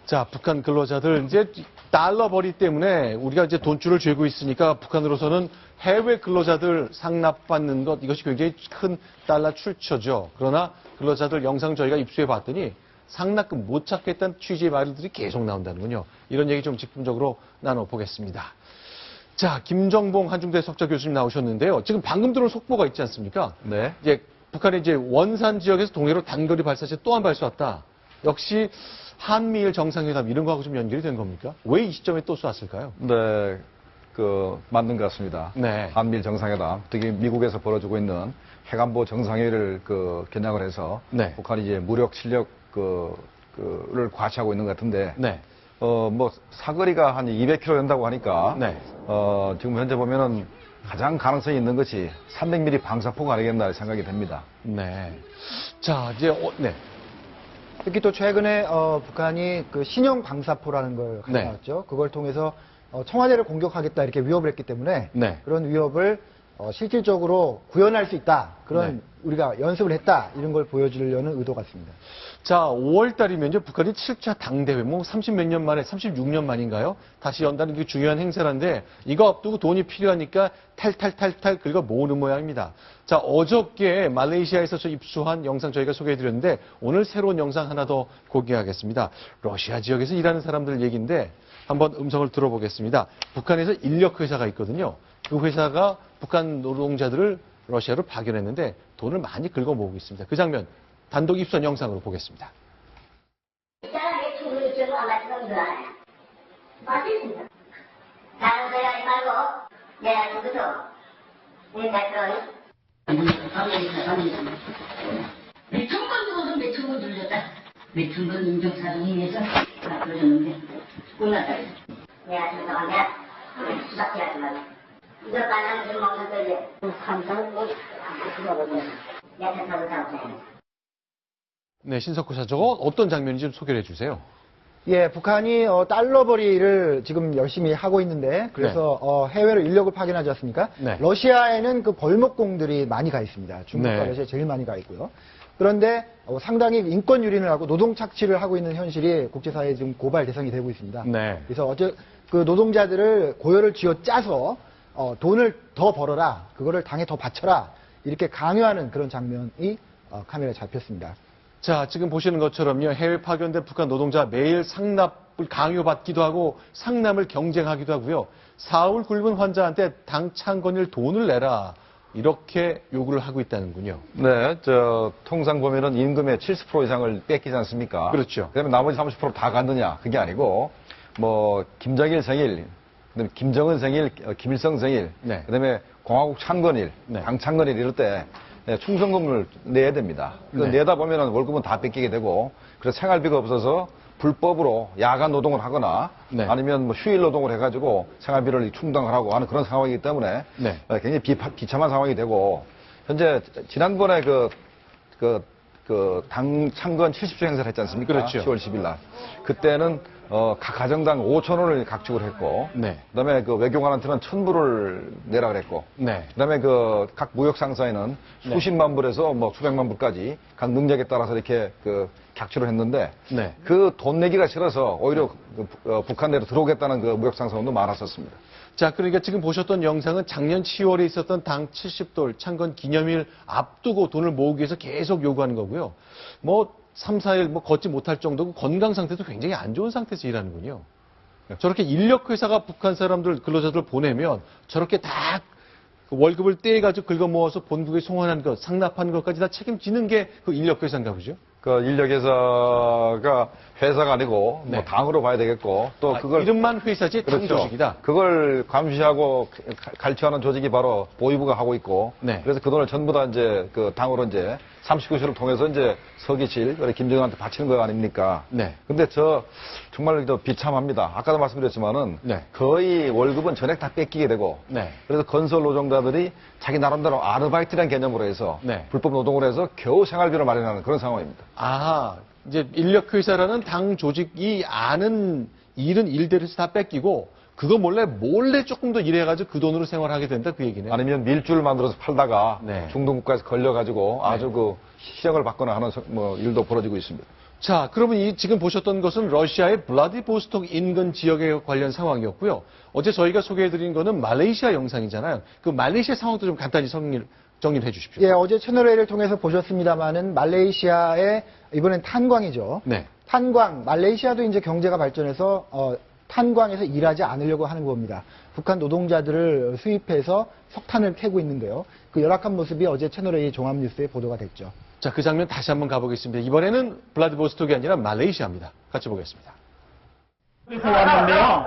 자, 북한 근로자들 이제 달러 벌이 때문에 우리가 이제 돈줄을 죄고 있으니까 북한으로서는 해외 근로자들 상납받는 것 이것이 굉장히 큰 달러 출처죠. 그러나 근로자들 영상 저희가 입수해 봤더니 상납금 못 찾겠다는 취지의 말들이 계속 나온다는군요. 이런 얘기 좀 집중적으로 나눠보겠습니다. 자, 김정봉 한중대 석좌 교수님 나오셨는데요. 지금 방금 들어온 속보가 있지 않습니까? 네. 이제 북한이 이제 원산 지역에서 동해로 단거리 발사체 또 한 발 쐈다. 역시 한미일 정상회담 이런 거하고 좀 연결이 된 겁니까? 왜 이 시점에 또 쐈을까요? 네. 맞는 것 같습니다. 네. 한미일 정상회담, 특히 미국에서 벌어지고 있는 해관보 정상회의를 겨냥을 해서 네. 북한이 이제 무력 실력 를 과시하고 있는 것 같은데 네. 사거리가 한 200km 된다고 하니까 네. 지금 현재 보면은 가장 가능성이 있는 것이 300mm 방사포가 아니겠나 생각이 됩니다. 네. 자, 이제 네. 특히 또 최근에 북한이 그 신형 방사포라는 걸 네. 가져왔죠. 그걸 통해서 청와대를 공격하겠다 이렇게 위협을 했기 때문에 네. 그런 위협을 실질적으로 구현할 수 있다. 그런 네. 우리가 연습을 했다. 이런 걸 보여주려는 의도 같습니다. 자, 5월 달이면요. 북한이 7차 당대회, 30몇 년 만에, 36년 만인가요? 다시 연다는 게 중요한 행사인데, 이거 앞두고 돈이 필요하니까 탈탈 긁어 모으는 모양입니다. 자, 어저께 말레이시아에서 입수한 영상 저희가 소개해드렸는데, 오늘 새로운 영상 하나 더 공개하겠습니다. 러시아 지역에서 일하는 사람들 얘기인데, 한번 음성을 들어보겠습니다. 북한에서 인력회사가 있거든요. 그 회사가 북한 노동자들을 러시아로 파견했는데 돈을 많이 긁어 모으고 있습니다. 그 장면 단독 입선 영상으로 보겠습니다. 사람의 충분히 입증을 안 맞추는 줄 알아요. 맞습니다. 다른 소리 하지 말고 내가 누구죠? 내 대표는 몇천 건 들어서 몇천 건 들렸다. 몇천 건 인정사정위에서 다 들어줬는데 끝났다. 내가 죄송한데 수사해야지 말고. 이거 빨랑 좀 먹는 거지. 감사는 뭐 수사하거든. 내가 사고 잡았어요. 네, 신석호 사 저거 어떤 장면인지 좀 소개를 해주세요. 예, 북한이 달러벌이를 지금 열심히 하고 있는데 그래서 해외로 인력을 파견하지 않습니까? 네. 러시아에는 그 벌목공들이 많이 가 있습니다. 중국과 네. 러시아에 제일 많이 가 있고요. 그런데 상당히 인권 유린을 하고 노동 착취를 하고 있는 현실이 국제사회에 지금 고발 대상이 되고 있습니다. 네. 그래서 그 노동자들을 고열을 쥐어 짜서 돈을 더 벌어라, 그거를 당에 더 바쳐라 이렇게 강요하는 그런 장면이 카메라에 잡혔습니다. 자, 지금 보시는 것처럼요. 해외 파견된 북한 노동자 매일 상납을 강요받기도 하고 상남을 경쟁하기도 하고요. 사울 굶은 환자한테 당 창건일 돈을 내라. 이렇게 요구를 하고 있다는군요. 네, 통상 보면은 임금의 70% 이상을 뺏기지 않습니까? 그렇죠. 그다음에 나머지 30% 다 갔느냐? 그게 아니고, 김정일 생일, 그다음에 김정은 생일, 김일성 생일, 네. 그다음에 공화국 창건일, 네. 당 창건일 이럴 때 충성금을 내야 됩니다. 네. 내다 보면은 월급은 다 뺏기게 되고, 그래서 생활비가 없어서 불법으로 야간 노동을 하거나 네. 아니면 휴일 노동을 해가지고 생활비를 충당을 하고 하는 그런 상황이기 때문에 네. 굉장히 비참한 상황이 되고, 현재 지난번에 당 창건 70주 행사를 했지 않습니까? 그렇죠. 10월 10일 날. 그때는 각 가정당 5,000원을 각축을 했고, 네. 그다음에 외교관한테는 1,000불을 내라 그랬고, 네. 그다음에 각 무역 상사에는 수십만 불에서 수백만 불까지 각 능력에 따라서 이렇게 각축을 했는데, 네. 그 돈 내기가 싫어서 오히려 북한 내로 들어오겠다는 무역 상사도 많았었습니다. 자, 그러니까 지금 보셨던 영상은 작년 10월에 있었던 당 70돌 창건 기념일 앞두고 돈을 모으기 위해서 계속 요구하는 거고요. 3, 4일 걷지 못할 정도고 건강 상태도 굉장히 안 좋은 상태에서 일하는군요. 저렇게 인력회사가 북한 사람들, 근로자들 보내면 저렇게 다 월급을 떼가지고 긁어 모아서 본국에 송환한 것, 상납한 것까지 다 책임지는 게 그 인력회사인가 보죠? 인력회사가 회사가 아니고 네. 당으로 봐야 되겠고, 또 그걸 이름만 회사지 당 그렇죠. 조직이다. 그걸 감시하고 갈취하는 조직이 바로 보위부가 하고 있고, 네. 그래서 그 돈을 전부 다 이제 당으로 이제 39시를 통해서 이제 서기실, 김정은한테 바치는 거 아닙니까? 네. 근데 정말 비참합니다. 아까도 말씀드렸지만은 네. 거의 월급은 전액 다 뺏기게 되고, 네. 그래서 건설 노동자들이 자기 나름대로 아르바이트라는 개념으로 해서 네. 불법 노동을 해서 겨우 생활비를 마련하는 그런 상황입니다. 아, 이제 인력회사라는 당 조직이 아는 일은 일대로 해서 다 뺏기고 그거 몰래 조금 더 일해가지고 그 돈으로 생활하게 된다 그 얘기네요. 아니면 밀주를 만들어서 팔다가 네. 중동국가에서 걸려가지고 아주 희생을 받거나 하는 일도 벌어지고 있습니다. 자, 그러면 이 지금 보셨던 것은 러시아의 블라디보스톡 인근 지역에 관련 상황이었고요. 어제 저희가 소개해드린 거는 말레이시아 영상이잖아요. 그 말레이시아 상황도 좀 간단히 정리를 해주십시오. 예, 어제 채널A를 통해서 보셨습니다만은 말레이시아의 이번엔 탄광이죠. 네. 탄광, 말레이시아도 이제 경제가 발전해서 탄광에서 일하지 않으려고 하는 겁니다. 북한 노동자들을 수입해서 석탄을 캐고 있는데요. 그 열악한 모습이 어제 채널A 종합뉴스에 보도가 됐죠. 자, 그 장면 다시 한번 가보겠습니다. 이번에는 블라디보스톡이 아니라 말레이시아입니다. 같이 보겠습니다. 왔는데요.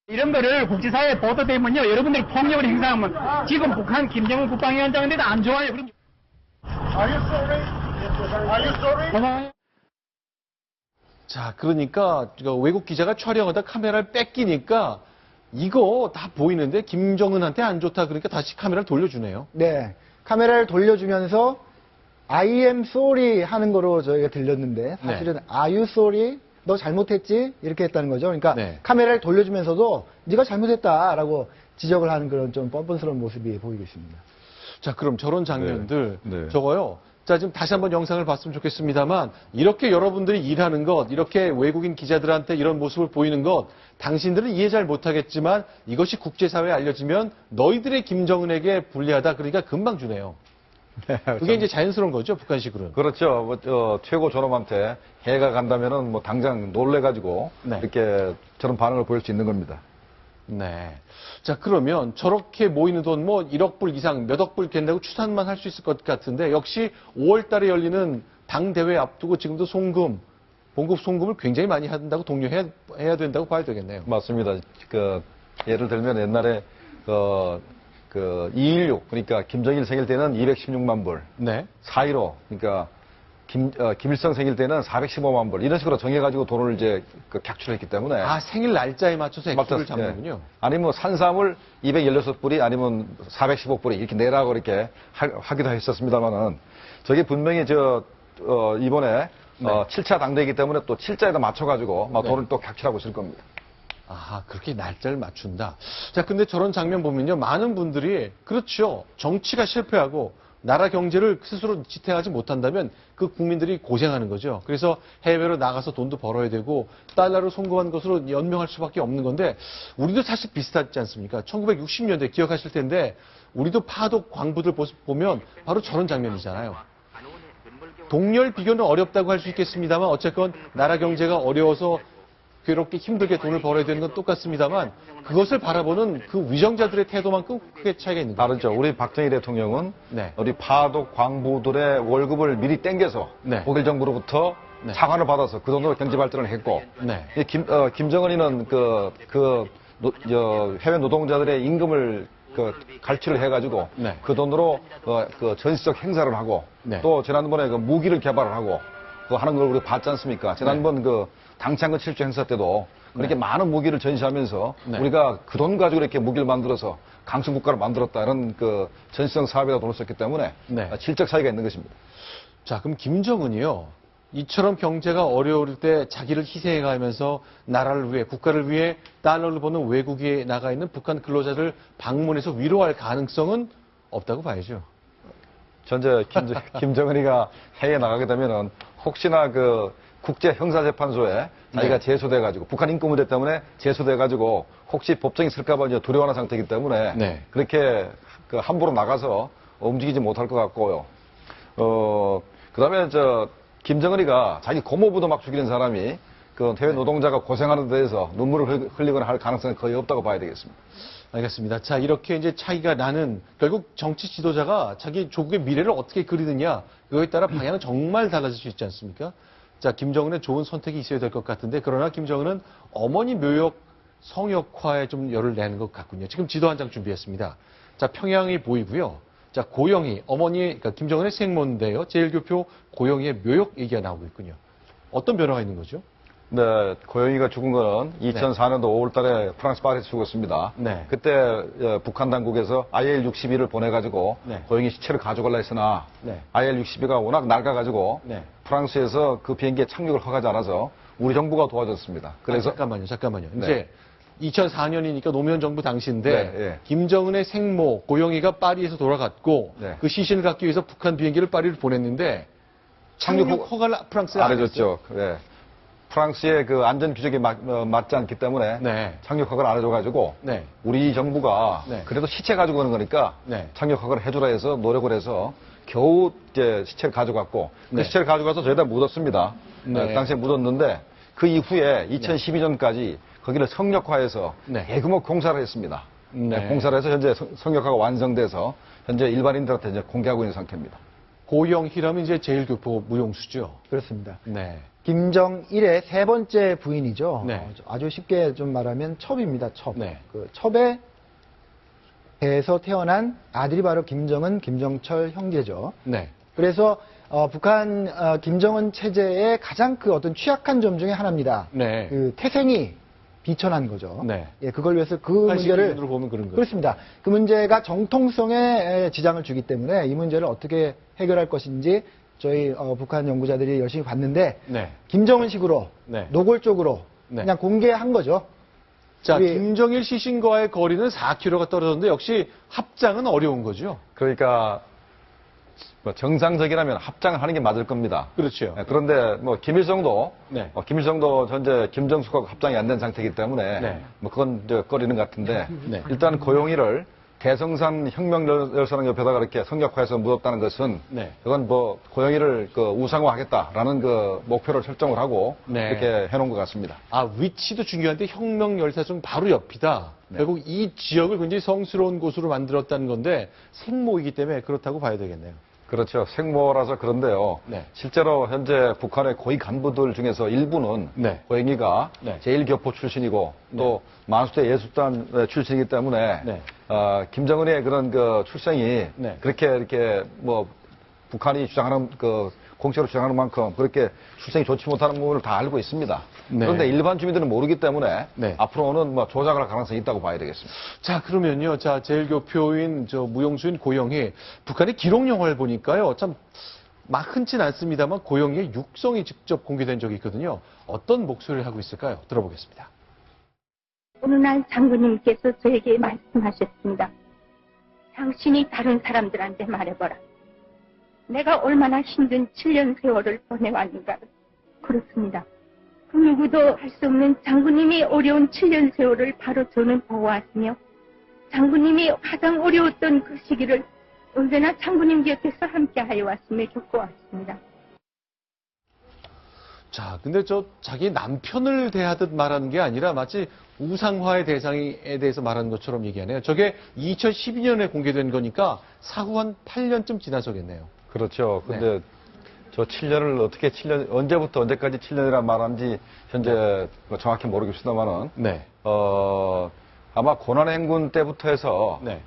이런 거를 국제사회에 보도되면요, 여러분들이 폭력을 행사하면 지금 북한 김정은 국방위원장인데도 안 좋아요. 그럼 자, 그러니까 외국 기자가 촬영하다 카메라를 뺏기니까 이거 다 보이는데 김정은한테 안 좋다 그러니까 다시 카메라를 돌려주네요. 네. 카메라를 돌려주면서 I am sorry 하는 거로 저희가 들렸는데 사실은 Are you sorry? 너 잘못했지? 이렇게 했다는 거죠. 그러니까 네. 카메라를 돌려주면서도 네가 잘못했다라고 지적을 하는 그런 좀 뻔뻔스러운 모습이 보이고 있습니다. 자, 그럼 저런 장면들 네. 저거요. 자, 지금 다시 한번 영상을 봤으면 좋겠습니다만 이렇게 여러분들이 일하는 것, 이렇게 외국인 기자들한테 이런 모습을 보이는 것 당신들은 이해 잘 못하겠지만 이것이 국제사회에 알려지면 너희들의 김정은에게 불리하다. 그러니까 금방 주네요. 그게 이제 자연스러운 거죠, 북한식으로는. 그렇죠. 최고 존엄한테 해가 간다면은 뭐 당장 놀래가지고 네. 이렇게 저런 반응을 보일 수 있는 겁니다. 네. 자, 그러면 저렇게 모이는 돈 뭐 1억 불 이상, 몇 억 불 된다고 추산만 할 수 있을 것 같은데 역시 5월 달에 열리는 당대회 앞두고 지금도 봉급 송금을 굉장히 많이 한다고 독려해야 된다고 봐야 되겠네요. 맞습니다. 예를 들면 옛날에 2.16 그러니까 김정일 생일 때는 216만 불, 네. 4.15 그러니까 김일성 생일 때는 415만 불 이런 식으로 정해가지고 돈을 이제 객출했기 때문에 아, 생일 날짜에 맞춰서 액수를 맞죠. 잡는군요. 예. 아니면 산삼을 216불이 아니면 415불이 이렇게 내라고 이렇게 하기도 했었습니다만은 저게 분명히 이번에 7차 당대이기 때문에 또 7자에다 맞춰가지고 막 네. 돈을 또 객출하고 있을 겁니다. 아, 그렇게 날짜를 맞춘다. 자, 근데 저런 장면 보면요. 많은 분들이, 그렇죠. 정치가 실패하고, 나라 경제를 스스로 지탱하지 못한다면 그 국민들이 고생하는 거죠. 그래서 해외로 나가서 돈도 벌어야 되고, 달러로 송금한 것으로 연명할 수밖에 없는 건데, 우리도 사실 비슷하지 않습니까? 1960년대 기억하실 텐데, 우리도 파독 광부들 보면 바로 저런 장면이잖아요. 동렬 비교는 어렵다고 할 수 있겠습니다만, 어쨌건 나라 경제가 어려워서 괴롭게 힘들게 돈을 벌어야 되는 건 똑같습니다만 그것을 바라보는 그 위정자들의 태도만큼 크게 차이가 있는 거죠. 다르죠. 우리 박정희 대통령은 네. 우리 파독 광부들의 월급을 미리 땡겨서 네. 독일 정부로부터 네. 차관을 받아서 그 돈으로 경제 발전을 했고 네. 김정은이는 해외 노동자들의 임금을 갈취를 해가지고 네. 그 돈으로 전시적 행사를 하고 네. 또 지난번에 무기를 개발을 하고 하는 걸 우리 봤지 않습니까? 지난번 당창근 7주 행사 때도 그렇게 많은 무기를 전시하면서 네. 우리가 그 돈 가지고 이렇게 무기를 만들어서 강성 국가를 만들었다는 전시성 사업에다 돈을 썼기 때문에 네. 질적 차이가 있는 것입니다. 자, 그럼 김정은이요. 이처럼 경제가 어려울 때 자기를 희생해가면서 나라를 위해, 국가를 위해 달러를 버는 외국에 나가 있는 북한 근로자들 방문해서 위로할 가능성은 없다고 봐야죠. 전제 김정은이가 해외에 나가게 되면은 혹시나 국제 형사재판소에 자기가 제소돼가지고 북한 인권 문제 때문에 제소돼가지고 혹시 법정이 쓸까봐 이제 두려워하는 상태이기 때문에 네. 그렇게 함부로 나가서 움직이지 못할 것 같고요. 그다음에 김정은이가 자기 고모부도 막 죽이는 사람이 해외 노동자가 고생하는 데 대해서 눈물을 흘리거나 할 가능성은 거의 없다고 봐야 되겠습니다. 알겠습니다. 자, 이렇게 이제 차이가 나는 결국 정치 지도자가 자기 조국의 미래를 어떻게 그리느냐 그거에 따라 방향은 정말 달라질 수 있지 않습니까? 자, 김정은의 좋은 선택이 있어야 될 것 같은데 그러나 김정은은 어머니 묘역 성역화에 좀 열을 내는 것 같군요. 지금 지도 한 장 준비했습니다. 자, 평양이 보이고요. 자, 고영희 어머니 그러니까 김정은의 생모인데요. 제일교표 고영희의 묘역 얘기가 나오고 있군요. 어떤 변화가 있는 거죠? 네, 고영희가 죽은 거는 2004년도 5월 달에 프랑스 파리에서 죽었습니다. 네. 그때 북한 당국에서 IL-62를 보내가지고 네. 고영희 시체를 가져가려 했으나 네. IL-62가 워낙 낡아가지고 네. 프랑스에서 그 비행기에 착륙을 허가하지 않아서 우리 정부가 도와줬습니다. 그래서 잠깐만요. 네. 이제 2004년이니까 노무현 정부 당시인데 네, 예. 김정은의 생모 고영희가 파리에서 돌아갔고 네. 그 시신을 갖기 위해서 북한 비행기를 파리를 보냈는데 착륙 허가를 프랑스가 안 안 했죠. 해줬죠. 네. 프랑스의 그 안전 규정에 맞지 않기 때문에 네. 착륙 허가를 안 해줘가지고 네. 우리 정부가 네. 그래도 시체 가지고 오는 거니까 네. 착륙 허가를 해주라 해서 노력을 해서 겨우 이제 시체를 가져갔고 그 네. 시체를 가져가서 저희다 묻었습니다. 네. 당시에 묻었는데 그 이후에 2012년까지 거기를 성역화해서 네. 대규모 공사를 했습니다. 네. 공사를 해서 현재 성역화가 완성돼서 현재 일반인들한테 이제 공개하고 있는 상태입니다. 고영희라면 이제 제일교포 무용수죠. 그렇습니다. 네. 김정일의 세 번째 부인이죠. 네. 아주 쉽게 좀 말하면 첩입니다. 첩. 네. 그 첩의 배에서 태어난 아들이 바로 김정은, 김정철 형제죠. 네. 그래서 북한 김정은 체제의 가장 그 어떤 취약한 점 중에 하나입니다. 네. 그 태생이 비천한 거죠. 네. 예, 그걸 위해서 그 문제를 기준으로 보면 그런 거죠. 그렇습니다. 그 문제가 정통성에 지장을 주기 때문에 이 문제를 어떻게 해결할 것인지 저희 북한 연구자들이 열심히 봤는데 네. 김정은식으로 네. 노골적으로 네. 그냥 공개한 거죠. 자, 우리- 김정일 시신과의 거리는 4km가 떨어졌는데 역시 합장은 어려운 거죠. 그러니까 뭐 정상적이라면 합장을 하는 게 맞을 겁니다. 그렇죠. 네, 그런데 뭐 김일성도 네. 김일성도 현재 김정숙하고 합장이 안 된 상태이기 때문에 네. 뭐 그건 이제 꺼리는 것 같은데 네. 일단 고용이를 대성산 혁명열사랑 옆에다가 이렇게 성역화해서 묻었다는 것은 네. 그건 뭐 고용이를 그 우상화하겠다라는 그 목표를 설정을 하고 네. 이렇게 해놓은 것 같습니다. 아, 위치도 중요한데 혁명 열사중 바로 옆이다. 결국 이 지역을 굉장히 성스러운 곳으로 만들었다는 건데 생모이기 때문에 그렇다고 봐야 되겠네요. 그렇죠. 생모라서 그런데요. 네. 실제로 현재 북한의 고위 간부들 중에서 일부는 네. 고영이가 네. 제일교포 출신이고 또 만수대 예술단 출신이기 때문에 네. 김정은의 그런 그 출생이 네. 그렇게 이렇게 뭐 북한이 주장하는 그 공식으로 주장하는 만큼 그렇게 출생이 좋지 못하는 부분을 다 알고 있습니다. 네. 그런데 일반 주민들은 모르기 때문에 네. 앞으로는 뭐 조작을 할 가능성이 있다고 봐야 되겠습니다. 자, 그러면요. 자, 제일교표인 무용수인 고영희 북한의 기록 영화를 보니까요. 참 막 흔치는 않습니다만 고영희의 육성이 직접 공개된 적이 있거든요. 어떤 목소리를 하고 있을까요? 들어보겠습니다. 어느 날 장군님께서 저에게 말씀하셨습니다. 당신이 다른 사람들한테 말해보라. 내가 얼마나 힘든 7년 세월을 보내왔는가를. 그렇습니다. 그 누구도 할 수 없는 장군님이 어려운 7년 세월을 바로 저는 보아왔으며 장군님이 가장 어려웠던 그 시기를 언제나 장군님 곁에서 함께하여 왔음을 겪어왔습니다. 자, 근데 자기 남편을 대하듯 말하는 게 아니라 마치 우상화의 대상에 대해서 말하는 것처럼 얘기하네요. 저게 2012년에 공개된 거니까 사후 한 8년쯤 지나서겠네요. 그렇죠. 근데 저 7년을 어떻게 7년, 언제부터 언제까지 7년이라 말하는지 현재 뭐 정확히 모르겠습니다만은, 네. 아마 고난행군 때부터 해서, 네.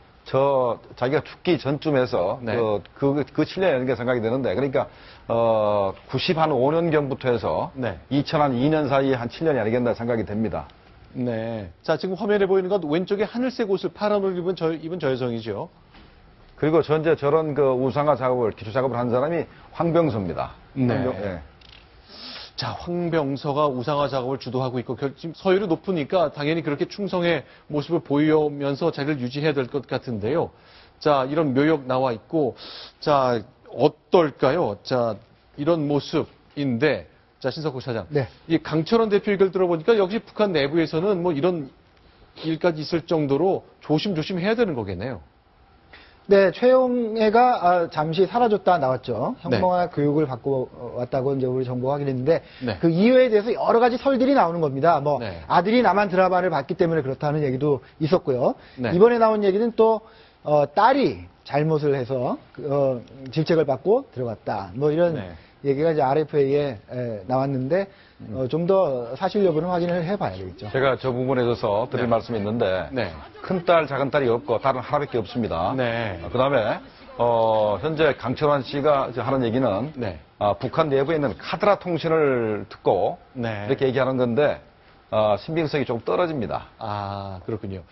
자기가 죽기 전쯤에서, 네. 그 7년이라는 게 생각이 드는데, 그러니까, 95년경부터 해서, 네. 2002년 사이에 한 7년이 아니겠나 생각이 됩니다. 네. 자, 지금 화면에 보이는 건 왼쪽에 하늘색 옷을 파란 옷을 입은 저 여성이죠. 그리고 현재 저런 그 우상화 작업을, 기초 작업을 한 사람이 황병서입니다. 네. 자, 황병서가 우상화 작업을 주도하고 있고, 지금 서열이 높으니까 당연히 그렇게 충성의 모습을 보이면서 자리를 유지해야 될 것 같은데요. 자, 이런 묘역 나와 있고, 자, 어떨까요? 자, 이런 모습인데, 자, 신석호 차장. 네. 이 강철원 대표 얘기를 들어보니까 역시 북한 내부에서는 뭐 이런 일까지 있을 정도로 조심조심 해야 되는 거겠네요. 네, 최용해가 잠시 사라졌다 나왔죠. 네. 혁명화 교육을 받고 왔다고 이제 우리 정부가 확인했는데 네. 그 이유에 대해서 여러 가지 설들이 나오는 겁니다. 뭐 네. 아들이 남한 드라마를 봤기 때문에 그렇다는 얘기도 있었고요. 네. 이번에 나온 얘기는 또 딸이 잘못을 해서 질책을 받고 들어갔다. 뭐 이런 네. 얘기가 이제 RFA에 나왔는데 좀 더 사실 여부는 확인을 해봐야 되겠죠. 제가 저 부분에 대해서 드릴 말씀이 있는데, 네. 큰딸, 작은딸이 없고 딸은 하나밖에 없습니다. 네. 그 다음에, 현재 강철환 씨가 하는 얘기는, 네. 북한 내부에 있는 카드라 통신을 듣고, 네. 이렇게 얘기하는 건데, 신빙성이 조금 떨어집니다. 아, 그렇군요.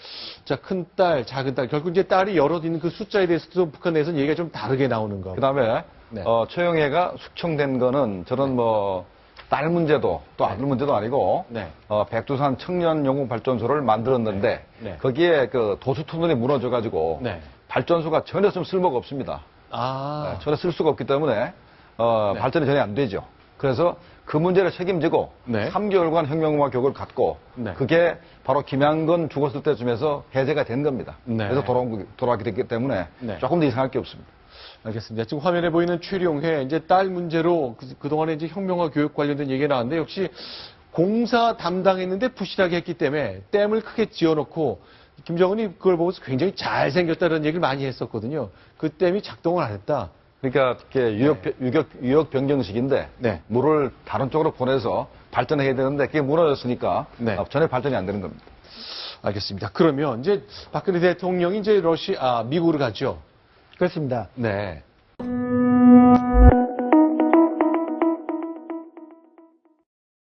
자, 큰 딸, 작은 딸. 결국 이제 딸이 여럿 있는 그 숫자에 대해서도 북한 내에서는 얘기가 좀 다르게 나오는 거. 그 다음에, 네. 최영혜가 숙청된 거는 저는 딸 문제도 또 아들 문제도 아니고, 네. 백두산 청년용궁발전소를 만들었는데, 네. 거기에 그 도수투론이 무너져가지고, 네. 발전소가 전혀 좀 쓸모가 없습니다. 아, 전혀 쓸 수가 없기 때문에 네. 발전이 전혀 안 되죠. 그래서 그 문제를 책임지고 네. 3개월간 혁명음악 교육을 갖고 네. 그게 바로 김양근 죽었을 때쯤에서 해제가 된 겁니다. 네. 그래서 돌아오게 됐기 때문에 네. 조금 더 이상할 게 없습니다. 알겠습니다. 지금 화면에 보이는 최룡회, 이제 딸 문제로 그동안에 이제 혁명화 교육 관련된 얘기가 나왔는데 역시 공사 담당했는데 부실하게 했기 때문에 댐을 크게 지어놓고 김정은이 그걸 보고서 굉장히 잘생겼다는 얘기를 많이 했었거든요. 그 댐이 작동을 안 했다. 그러니까 이게 유역 변경식인데 네. 물을 다른 쪽으로 보내서 발전해야 되는데 그게 무너졌으니까 네. 전혀 발전이 안 되는 겁니다. 알겠습니다. 그러면 이제 박근혜 대통령이 이제 미국으로 가죠. 그렇습니다. 네.